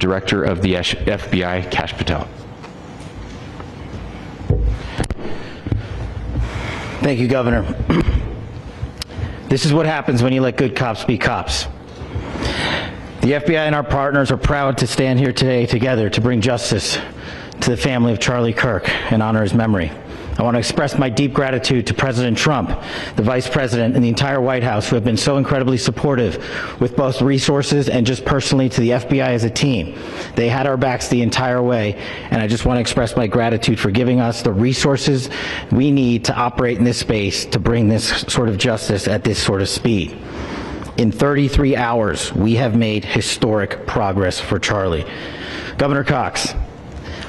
Director of the FBI, Kash Patel. Thank you, Governor. This is what happens when you let good cops be cops. The FBI and our partners are proud to stand here today together to bring justice to the family of Charlie Kirk and honor his memory. I want to express my deep gratitude to President Trump, the Vice President, and the entire White House who have been so incredibly supportive with both resources and just personally to the FBI as a team. They had our backs the entire way, and I just want to express my gratitude for giving us the resources we need to operate in this space to bring this sort of justice at this sort of speed. In 33 hours, we have made historic progress for Charlie. Governor Cox,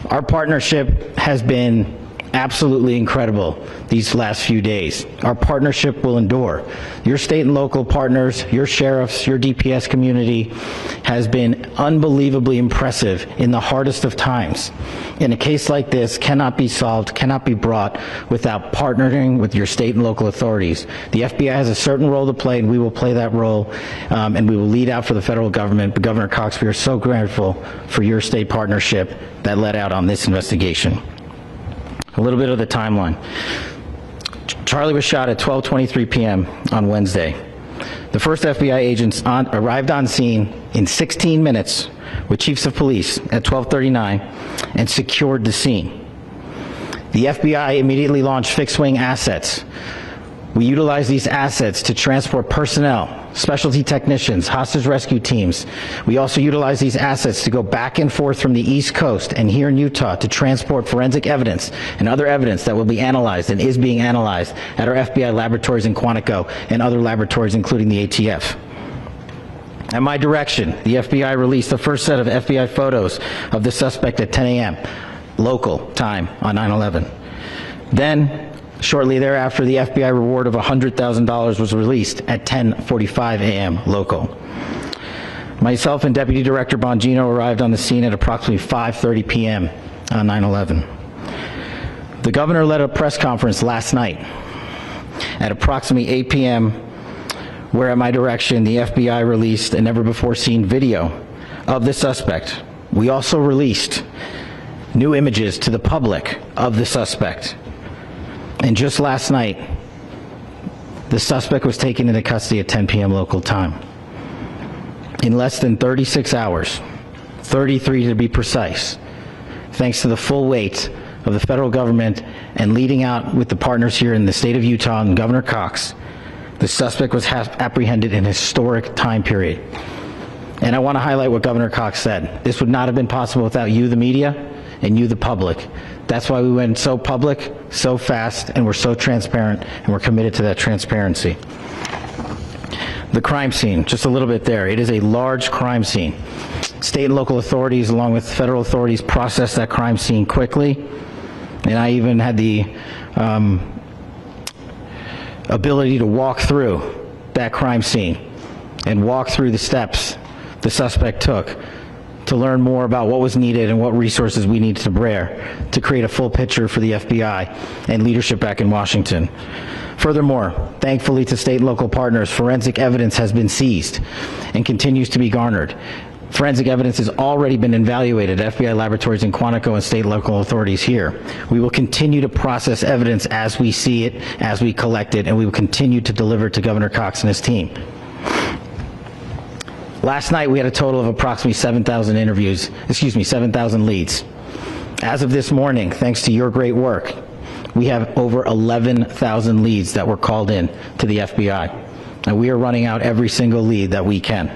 our partnership has been absolutely incredible these last few days. Our partnership will endure. Your state and local partners, your sheriffs, your DPS community has been unbelievably impressive in the hardest of times. And a case like this cannot be solved, cannot be brought without partnering with your state and local authorities. The FBI has a certain role to play, and we will play that role, and we will lead out for the federal government. But Governor Cox, we are so grateful for your state partnership that led out on this investigation. A little bit of the timeline. Charlie was shot at 12:23 p.m. on Wednesday. The first FBI agents arrived on scene in 16 minutes with chiefs of police at 12:39 and secured the scene. The FBI immediately launched fixed-wing assets. We utilized these assets to transport personnel, specialty technicians, hostage rescue teams. We also utilized these assets to go back and forth from the East Coast and here in Utah to transport forensic evidence and other evidence that will be analyzed and is being analyzed at our FBI laboratories in Quantico and other laboratories, including the ATF. At my direction, the FBI released the first set of FBI photos of the suspect at 10 a.m. local time on 9/11. Then, shortly thereafter, the FBI reward of $100,000 was released at 10:45 a.m. local. Myself and Deputy Director Bongino arrived on the scene at approximately 5:30 p.m. on 9/11. The governor led a press conference last night at approximately 8 p.m. where, at my direction, the FBI released a never-before-seen video of the suspect. We also released new images to the public of the suspect. And just last night, the suspect was taken into custody at 10 p.m. local time. In less than 36 hours, 33 to be precise, thanks to the full weight of the federal government and leading out with the partners here in the state of Utah and Governor Cox, the suspect was apprehended in a historic time period. And I want to highlight what Governor Cox said. This would not have been possible without you, the media, and you, the public. That's why we went so public, so fast, and we're so transparent, and we're committed to that transparency. The crime scene, just a little bit there. It is a large crime scene. State and local authorities, along with federal authorities, processed that crime scene quickly, and I even had the ability to walk through that crime scene and walk through the steps the suspect took to learn more about what was needed and what resources we needed to bear to create a full picture for the FBI and leadership back in Washington. Furthermore, thankfully to state and local partners, forensic evidence has been seized and continues to be garnered. Forensic evidence has already been evaluated at FBI laboratories in Quantico and state and local authorities here. We will continue to process evidence as we see it, as we collect it, and we will continue to deliver to Governor Cox and his team. Last night, we had a total of approximately 7,000 leads. As of this morning, thanks to your great work, we have over 11,000 leads that were called in to the FBI. And we are running out every single lead that we can.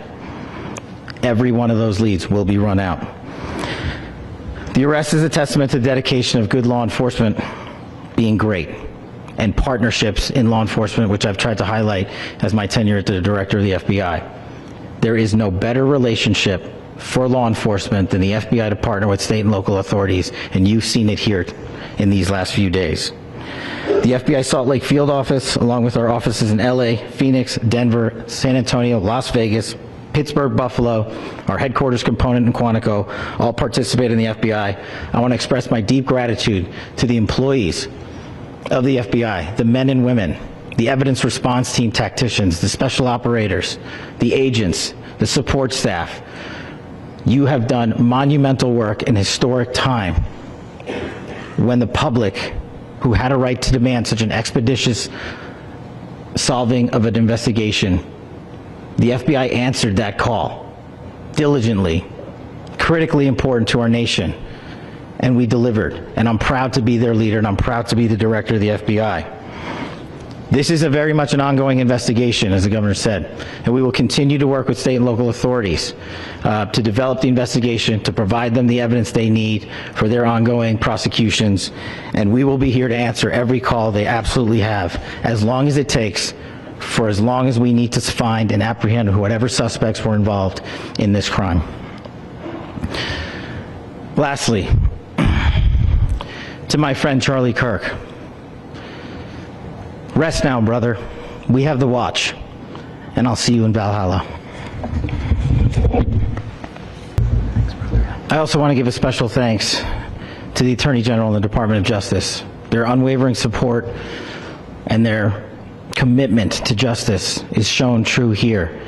Every one of those leads will be run out. The arrest is a testament to the dedication of good law enforcement being great, and partnerships in law enforcement, which I've tried to highlight as my tenure as the director of the FBI. There is no better relationship for law enforcement than the FBI to partner with state and local authorities, and you've seen it here in these last few days. The FBI Salt Lake Field Office, along with our offices in LA, Phoenix, Denver, San Antonio, Las Vegas, Pittsburgh, Buffalo, our headquarters component in Quantico, all participate in the FBI. I want to express my deep gratitude to the employees of the FBI, the men and women, the evidence response team tacticians, the special operators, the agents, the support staff, You have done monumental work in historic time when the public, who had a right to demand such an expeditious solving of an investigation, the FBI answered that call diligently, critically important to our nation, and we delivered. And I'm proud to be their leader, and I'm proud to be the director of the FBI. This is a very much an ongoing investigation, as the governor said, and we will continue to work with state and local authorities to develop the investigation, to provide them the evidence they need for their ongoing prosecutions, and we will be here to answer every call they absolutely have, as long as it takes, for as long as we need to find and apprehend whatever suspects were involved in this crime. Lastly, to my friend Charlie Kirk, rest now, brother. We have the watch, and I'll see you in Valhalla. I also want to give a special thanks to the Attorney General and the Department of Justice. Their unwavering support and their commitment to justice is shown true here.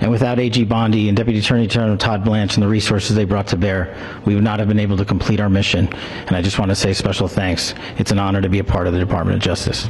And without AG Bondi and Deputy Attorney General Todd Blanche and the resources they brought to bear, we would not have been able to complete our mission. And I just want to say special thanks. It's an honor to be a part of the Department of Justice.